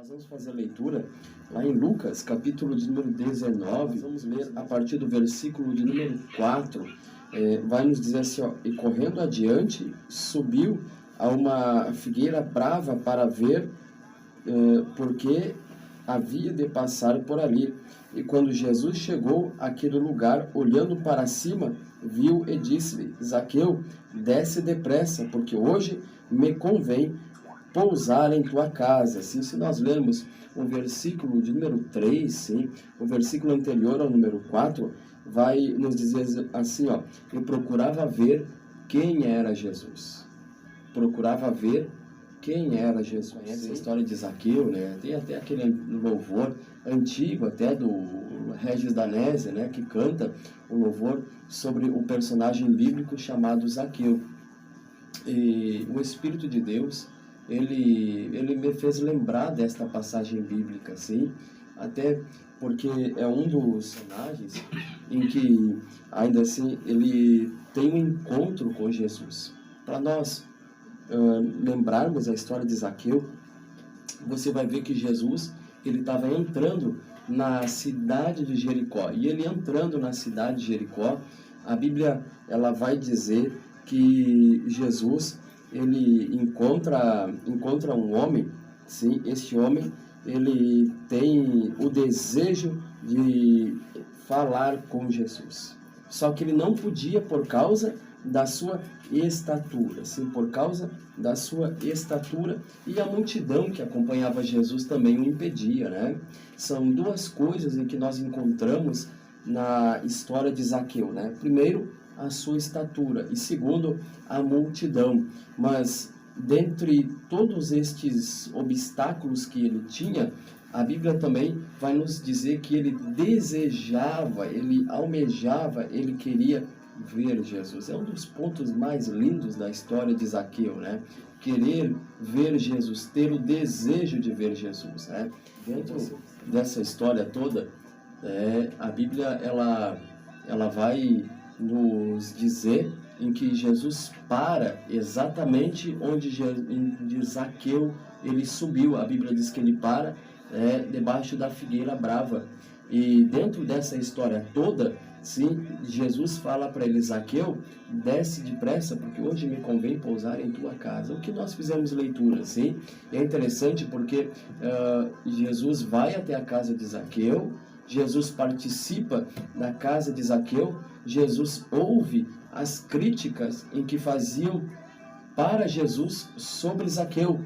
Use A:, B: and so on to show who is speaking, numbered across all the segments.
A: Nós vamos fazer a leitura lá em Lucas, capítulo de número 19. Vamos ler a partir do versículo de número 4. Vai nos dizer assim, ó: e correndo adiante, subiu a uma figueira brava para ver, porque havia de passar por ali. E quando Jesus chegou àquele lugar, olhando para cima, viu e disse-lhe: Zaqueu, desce depressa, porque hoje me convém pousar em tua casa. Assim, se nós lermos o versículo de número 3, sim, o versículo anterior ao número 4, vai nos dizer assim, ó: eu procurava ver quem era Jesus. Procurava ver quem era Jesus. Conhece a história de Zaqueu, né? Tem até aquele louvor antigo, até do Regis Danese, né? Que canta o louvor sobre o personagem bíblico chamado Zaqueu. E o Espírito de Deus, ele me fez lembrar desta passagem bíblica, assim, até porque é um dos personagens em que, ainda assim, ele tem um encontro com Jesus. Para nós lembrarmos a história de Zaqueu, você vai ver que Jesus, ele estava entrando na cidade de Jericó, e ele entrando na cidade de Jericó, a Bíblia ela vai dizer que Jesus, ele encontra um homem, sim, este homem, ele tem o desejo de falar com Jesus. Só que ele não podia por causa da sua estatura, sim, por causa da sua estatura, e a multidão que acompanhava Jesus também o impedia, né? São duas coisas em que nós encontramos na história de Zaqueu, né? Primeiro, a sua estatura, e segundo, a multidão. Mas dentre todos estes obstáculos que ele tinha, a Bíblia também vai nos dizer que ele desejava, ele almejava, ele queria ver Jesus. É um dos pontos mais lindos da história de Zaqueu, né? Querer ver Jesus, ter o desejo de ver Jesus, né? Dentro dessa história toda, a Bíblia ela vai nos dizer em que Jesus para exatamente onde Zaqueu ele subiu. A Bíblia diz que ele para debaixo da figueira brava. E dentro dessa história toda, sim, Jesus fala para ele: Zaqueu, desce depressa, porque hoje me convém pousar em tua casa. O que nós fizemos leitura, sim? É interessante porque Jesus vai até a casa de Zaqueu, Jesus participa da casa de Zaqueu, Jesus ouve as críticas em que faziam para Jesus sobre Zaqueu,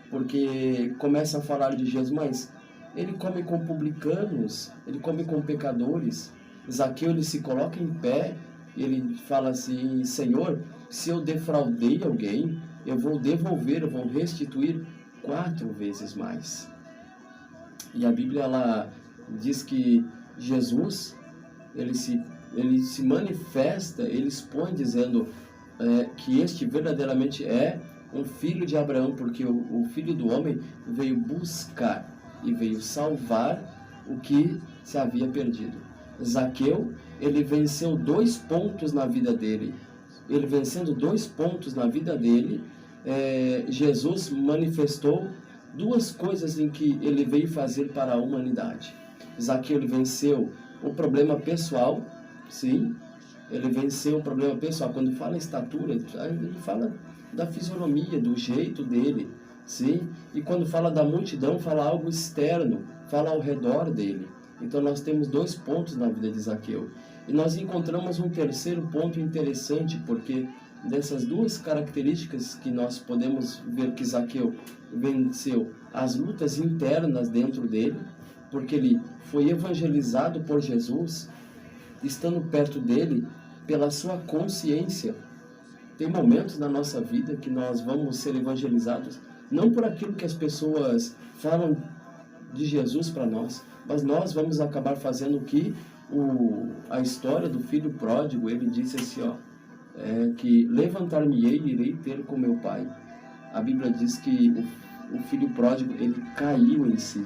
A: porque começa a falar de Jesus, mas ele come com publicanos, ele come com pecadores. Zaqueu, ele se coloca em pé, ele fala assim: Senhor, se eu defraudei alguém, eu vou devolver, eu vou restituir 4 vezes mais. E a Bíblia ela diz que Jesus, ele se manifesta, ele expõe dizendo que este verdadeiramente é um filho de Abraão, porque o Filho do Homem veio buscar e veio salvar o que se havia perdido. Zaqueu, ele venceu 2 pontos na vida dele. Ele vencendo 2 pontos na vida dele, Jesus manifestou 2 coisas em que ele veio fazer para a humanidade. Zaqueu, ele venceu o problema pessoal, sim, ele venceu o problema pessoal. Quando fala estatura, ele fala da fisionomia, do jeito dele, sim, e quando fala da multidão, fala algo externo, fala ao redor dele. Então nós temos 2 pontos na vida de Zaqueu. E nós encontramos um terceiro ponto interessante, porque dessas 2 características que nós podemos ver que Zaqueu venceu as lutas internas dentro dele, porque ele foi evangelizado por Jesus, estando perto dele, pela sua consciência. Tem momentos na nossa vida que nós vamos ser evangelizados, não por aquilo que as pessoas falam de Jesus para nós, mas nós vamos acabar fazendo o que a história do filho pródigo, ele disse assim, ó, que levantar-me-ei e irei ter com meu pai. A Bíblia diz que o filho pródigo, ele caiu em si.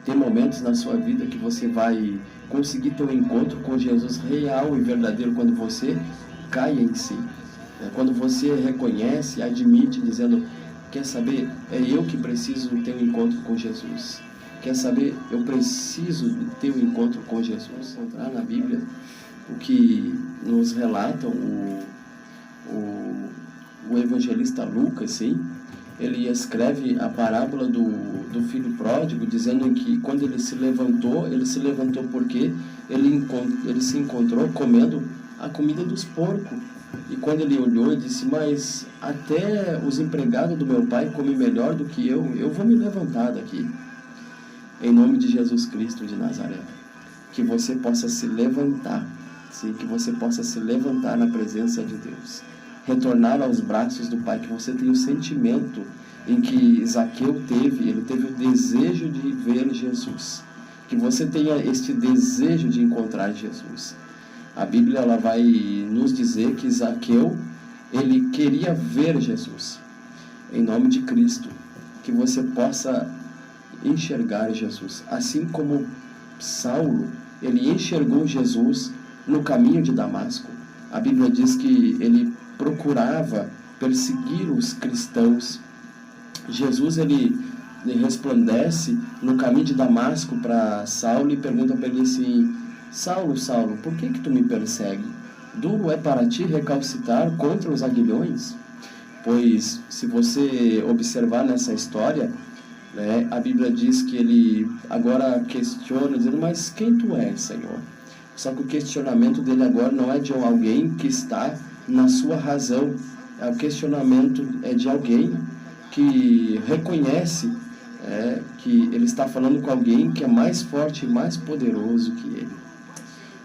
A: Tem momentos na sua vida que você vai conseguir ter um encontro com Jesus real e verdadeiro quando você cai em si. Quando você reconhece, admite, dizendo: Quer saber? É eu que preciso ter um encontro com Jesus. Quer saber? Eu preciso ter um encontro com Jesus. Encontrar na Bíblia o que nos relata o evangelista Lucas, sim. Ele escreve a parábola do filho pródigo, dizendo que quando ele se levantou porque ele se encontrou comendo a comida dos porcos. E quando ele olhou, ele disse, mas até os empregados do meu pai comem melhor do que eu vou me levantar daqui. Em nome de Jesus Cristo de Nazaré. Que você possa se levantar, sim, que você possa se levantar na presença de Deus. Retornar aos braços do Pai, que você tenha o sentimento em que Zaqueu teve, ele teve o desejo de ver Jesus. Que você tenha este desejo de encontrar Jesus. A Bíblia ela vai nos dizer que Zaqueu, ele queria ver Jesus. Em nome de Cristo, que você possa enxergar Jesus. Assim como Saulo, ele enxergou Jesus no caminho de Damasco. A Bíblia diz que ele procurava perseguir os cristãos. Jesus, ele resplandece no caminho de Damasco para Saulo e pergunta para ele assim, Saulo, Saulo, por que tu me persegue? Duro é para ti recalcitrar contra os aguilhões? Pois, se você observar nessa história, né, a Bíblia diz que ele agora questiona, dizendo, mas quem tu és, Senhor? Só que o questionamento dele agora não é de alguém que está na sua razão. O questionamento é de alguém que reconhece que ele está falando com alguém que é mais forte e mais poderoso que ele.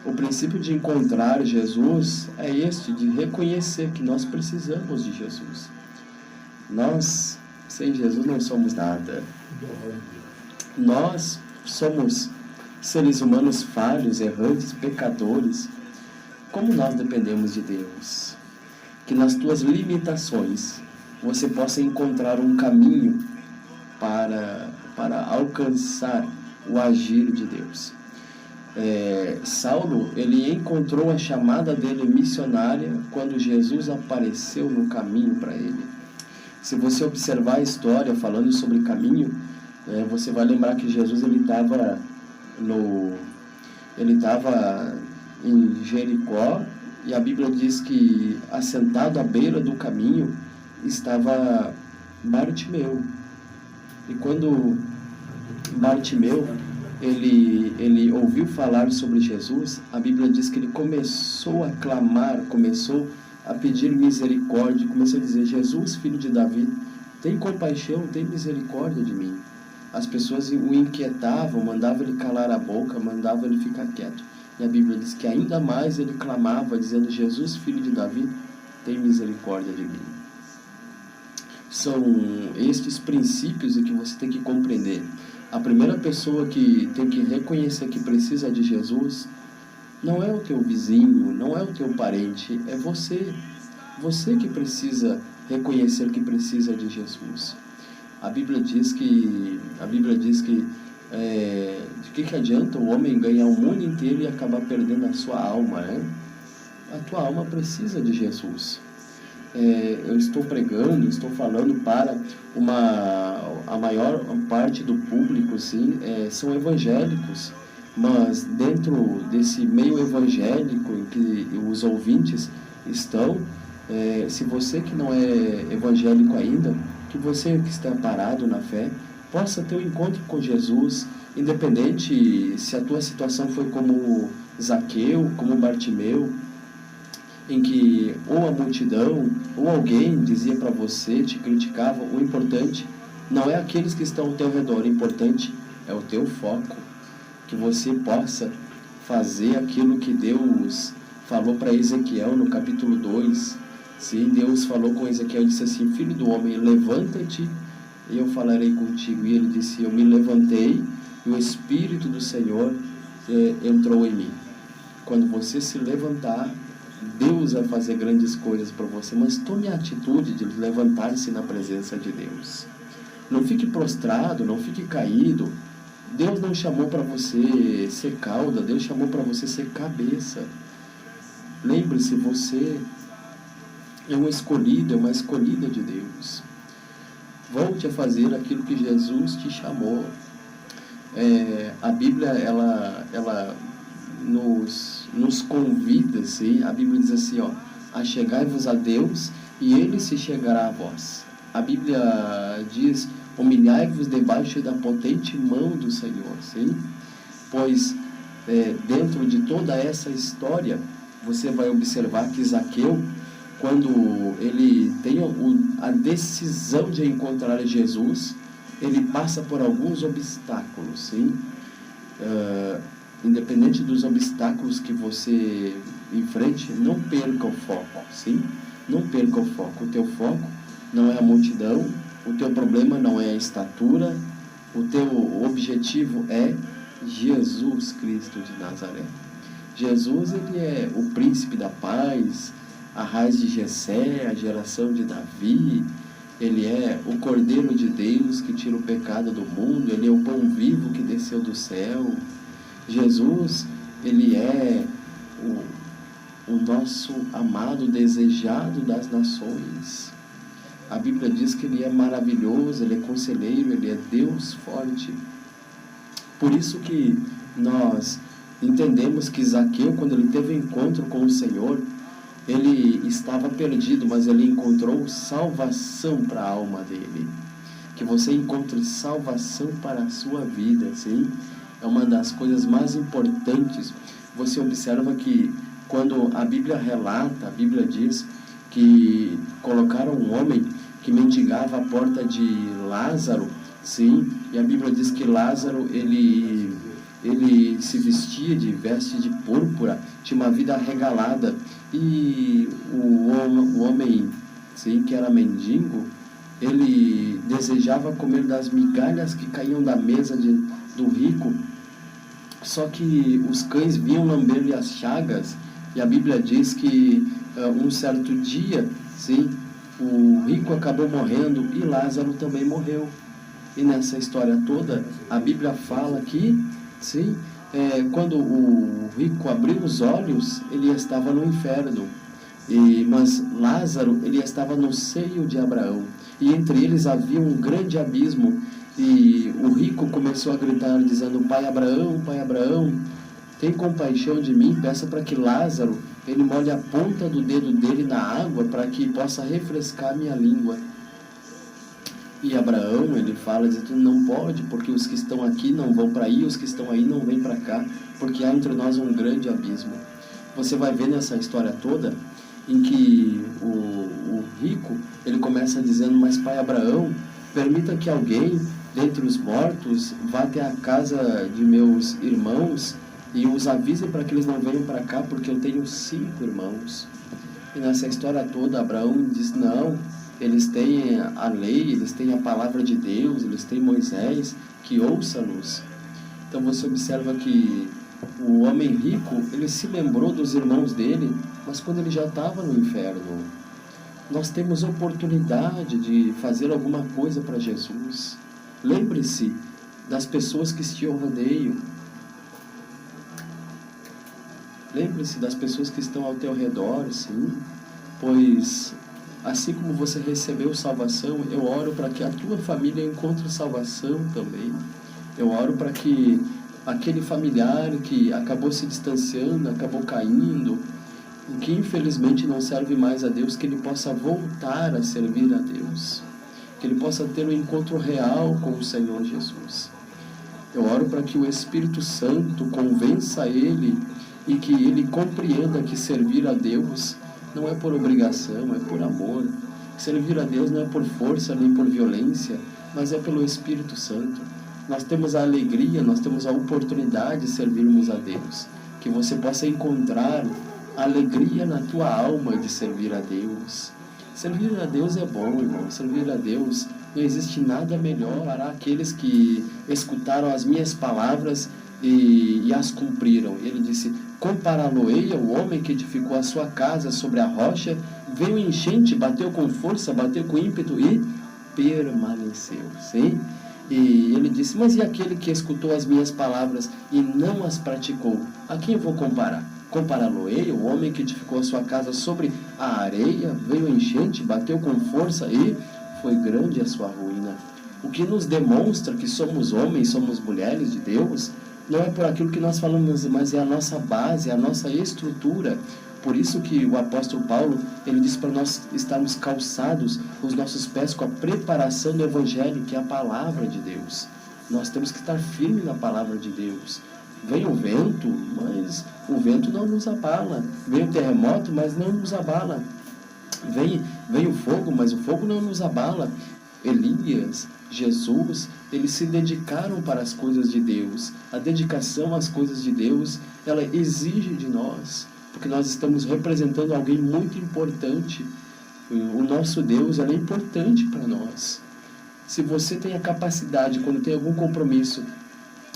A: O princípio de encontrar Jesus é este, de reconhecer que nós precisamos de Jesus. Nós, sem Jesus, não somos nada. Nós somos seres humanos falhos, errantes, pecadores. Como nós dependemos de Deus? Que nas tuas limitações você possa encontrar um caminho para alcançar o agir de Deus. Saulo, ele encontrou a chamada dele missionária quando Jesus apareceu no caminho para ele. Se você observar a história falando sobre caminho, você vai lembrar que Jesus ele estava em Jericó e a Bíblia diz que assentado à beira do caminho estava Bartimeu. E quando Bartimeu ele ouviu falar sobre Jesus, a Bíblia diz que ele começou a clamar, começou a pedir misericórdia, começou a dizer, Jesus, filho de Davi, tem compaixão, tem misericórdia de mim. As pessoas o inquietavam, mandavam ele calar a boca, mandavam ele ficar quieto. E a Bíblia diz que ainda mais ele clamava, dizendo, Jesus, filho de Davi, tem misericórdia de mim. São estes princípios que você tem que compreender. A primeira pessoa que tem que reconhecer que precisa de Jesus não é o teu vizinho, não é o teu parente, é você. Você que precisa reconhecer que precisa de Jesus. A Bíblia diz que de que adianta o homem ganhar o mundo inteiro e acabar perdendo a sua alma, né? A tua alma precisa de Jesus. Eu estou pregando, estou falando para a maior parte do público, sim, são evangélicos, mas dentro desse meio evangélico em que os ouvintes estão, se você que não é evangélico ainda, que você que está parado na fé, possa ter um encontro com Jesus, independente se a tua situação foi como Zaqueu, como Bartimeu, em que ou a multidão, ou alguém dizia para você, te criticava. O importante não é aqueles que estão ao teu redor, o importante é o teu foco, que você possa fazer aquilo que Deus falou para Ezequiel no capítulo 2. Sim, Deus falou com Ezequiel e disse assim, filho do homem, levanta-te e eu falarei contigo. E ele disse, eu me levantei e o Espírito do Senhor entrou em mim. Quando você se levantar, Deus vai fazer grandes coisas para você, mas tome a atitude de levantar-se na presença de Deus. Não fique prostrado, não fique caído. Deus não chamou para você ser cauda, Deus chamou para você ser cabeça. Lembre-se, você é um escolhido, é uma escolhida de Deus. Volte a fazer aquilo que Jesus te chamou. A Bíblia, ela nos convida, sim? A Bíblia diz assim, ó, achegai-vos a Deus e Ele se chegará a vós. A Bíblia diz, humilhai-vos debaixo da potente mão do Senhor, sim? Pois dentro de toda essa história, você vai observar que Zaqueu, quando ele tem a decisão de encontrar Jesus, ele passa por alguns obstáculos, sim? Independente dos obstáculos que você enfrente, não perca o foco, sim? Não perca o foco. O teu foco não é a multidão, o teu problema não é a estatura, o teu objetivo é Jesus Cristo de Nazaré. Jesus, ele é o príncipe da paz, a raiz de Jessé, a geração de Davi. Ele é o Cordeiro de Deus que tira o pecado do mundo. Ele é o pão vivo que desceu do céu. Jesus, ele é o nosso amado, desejado das nações. A Bíblia diz que ele é maravilhoso, ele é conselheiro, ele é Deus forte. Por isso que nós entendemos que Zaqueu, quando ele teve um encontro com o Senhor, ele estava perdido, mas ele encontrou salvação para a alma dele. Que você encontre salvação para a sua vida, sim? É uma das coisas mais importantes. Você observa que quando a Bíblia relata, a Bíblia diz que colocaram um homem que mendigava à porta de Lázaro, sim? E a Bíblia diz que Lázaro, ele se vestia de veste de púrpura, tinha uma vida regalada. E o homem, sim, que era mendigo, ele desejava comer das migalhas que caíam da mesa do rico. Só que os cães vinham lamber-lhe as chagas. E a Bíblia diz que um certo dia, sim, o rico acabou morrendo e Lázaro também morreu. E nessa história toda, a Bíblia fala que, sim, quando o rico abriu os olhos, ele estava no inferno. Mas Lázaro, ele estava no seio de Abraão. E entre eles havia um grande abismo. E o rico começou a gritar, dizendo: Pai Abraão, tem compaixão de mim, peça para que Lázaro, ele molhe a ponta do dedo dele na água, para que possa refrescar minha língua. E Abraão, ele fala, dizendo: não pode, porque os que estão aqui não vão para aí, os que estão aí não vêm para cá, porque há entre nós um grande abismo. Você vai ver nessa história toda, em que o rico, ele começa dizendo: mas pai Abraão, permita que alguém dentre os mortos vá até a casa de meus irmãos e os avise para que eles não venham para cá, porque eu tenho 5 irmãos. E nessa história toda, Abraão diz: não, eles têm a lei, eles têm a palavra de Deus, eles têm Moisés, que ouça-nos. Então você observa que o homem rico, ele se lembrou dos irmãos dele, mas quando ele já estava no inferno. Nós temos oportunidade de fazer alguma coisa para Jesus. Lembre-se das pessoas que te rodeiam. Lembre-se das pessoas que estão ao teu redor, sim, pois assim como você recebeu salvação, eu oro para que a tua família encontre salvação também. Eu oro para que aquele familiar que acabou se distanciando, acabou caindo, que infelizmente não serve mais a Deus, que ele possa voltar a servir a Deus, que ele possa ter um encontro real com o Senhor Jesus. Eu oro para que o Espírito Santo convença ele e que ele compreenda que servir a Deus não é por obrigação, é por amor. Servir a Deus não é por força nem por violência, mas é pelo Espírito Santo. Nós temos a alegria, nós temos a oportunidade de servirmos a Deus. Que você possa encontrar alegria na tua alma de servir a Deus. Servir a Deus é bom, irmão. Servir a Deus, não existe nada melhor para aqueles que escutaram as minhas palavras e as cumpriram. Ele disse: compará-lo-ei ao homem que edificou a sua casa sobre a rocha, veio enchente, bateu com força, bateu com ímpeto e permaneceu. Sim? E ele disse: mas e aquele que escutou as minhas palavras e não as praticou? A quem eu vou comparar? Compará-lo-ei, o homem que edificou a sua casa sobre a areia, veio enchente, bateu com força e foi grande a sua ruína. O que nos demonstra que somos homens, somos mulheres de Deus, não é por aquilo que nós falamos, mas é a nossa base, a nossa estrutura. Por isso que o apóstolo Paulo, ele diz para nós estarmos calçados os nossos pés com a preparação do Evangelho, que é a palavra de Deus. Nós temos que estar firmes na palavra de Deus. Vem o vento, mas o vento não nos abala. Vem o terremoto, mas não nos abala. Vem o fogo, mas o fogo não nos abala. Elias, Jesus, eles se dedicaram para as coisas de Deus. A dedicação às coisas de Deus, ela exige de nós, porque nós estamos representando alguém muito importante. O nosso Deus, ele é importante para nós. Se você tem a capacidade, quando tem algum compromisso,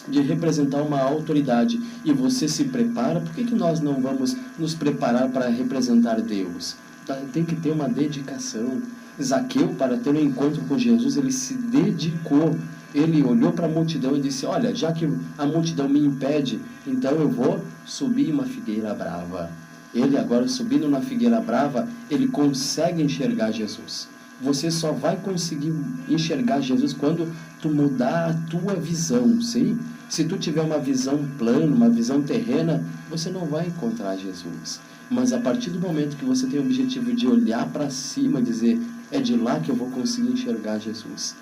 A: de representar uma autoridade e você se prepara, por que nós não vamos nos preparar para representar Deus? Tem que ter uma dedicação. Zaqueu, para ter um encontro com Jesus, ele se dedicou. Ele olhou para a multidão e disse: olha, já que a multidão me impede, então eu vou subir uma figueira brava. Ele agora, subindo na figueira brava, ele consegue enxergar Jesus. Você só vai conseguir enxergar Jesus quando tu mudar a tua visão, sim? Se tu tiver uma visão plana, uma visão terrena, você não vai encontrar Jesus. Mas a partir do momento que você tem o objetivo de olhar para cima e dizer: é de lá que eu vou conseguir enxergar Jesus,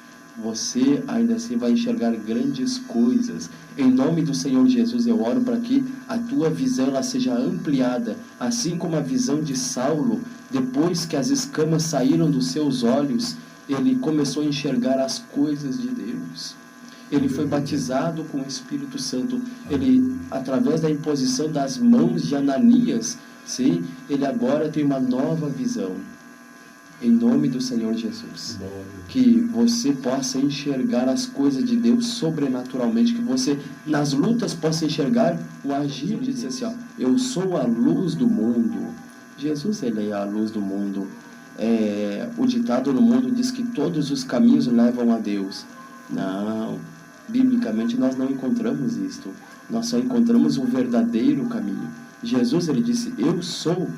A: você ainda assim vai enxergar grandes coisas. Em nome do Senhor Jesus, eu oro para que a tua visão ela seja ampliada, assim como a visão de Saulo, depois que as escamas saíram dos seus olhos, ele começou a enxergar as coisas de Deus. Ele foi batizado com o Espírito Santo. Ele, através da imposição das mãos de Ananias, sim, ele agora tem uma nova visão. Em nome do Senhor Jesus, que você possa enxergar as coisas de Deus sobrenaturalmente, que você nas lutas possa enxergar o agir de dizer assim: ó, eu sou a luz do mundo. Jesus, ele é a luz do mundo. O ditado no mundo diz que todos os caminhos levam a Deus. Não, biblicamente nós não encontramos isto. Nós só encontramos o verdadeiro caminho. Jesus, ele disse: eu sou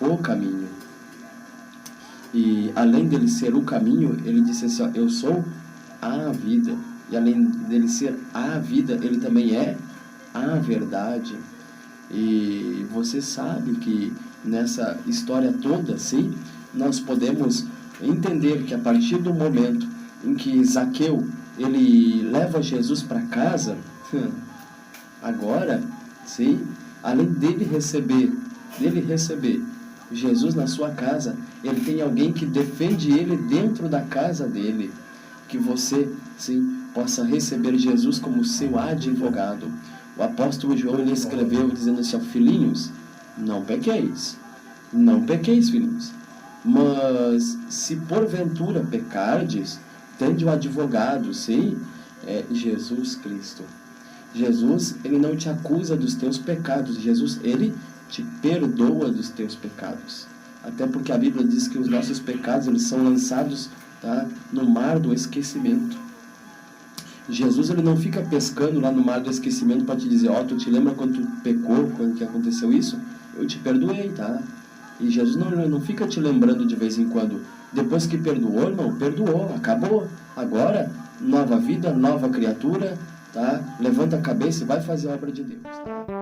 A: o caminho. E além dele ser o caminho, ele disse assim: ó, eu sou a vida. E além dele ser a vida, ele também é a verdade. E você sabe que nessa história toda, sim, nós podemos entender que a partir do momento em que Zaqueu, ele leva Jesus para casa, agora, sim, além dele receber Jesus na sua casa, ele tem alguém que defende ele dentro da casa dele. Que você, sim, possa receber Jesus como seu advogado. O apóstolo João, ele escreveu dizendo assim: filhinhos, não pequeis, filhinhos. Mas se porventura pecardes, tende o advogado, sim, é Jesus Cristo. Jesus, ele não te acusa dos teus pecados. Jesus, ele te perdoa dos teus pecados. Até porque a Bíblia diz que os nossos pecados, eles são lançados, tá, no mar do esquecimento. Jesus, ele não fica pescando lá no mar do esquecimento para te dizer: ó, tu te lembra quando tu pecou, quando que aconteceu isso? Eu te perdoei, tá? E Jesus não fica te lembrando de vez em quando. Depois que perdoou, irmão, perdoou, acabou. Agora, nova vida, nova criatura, tá? Levanta a cabeça e vai fazer a obra de Deus, tá?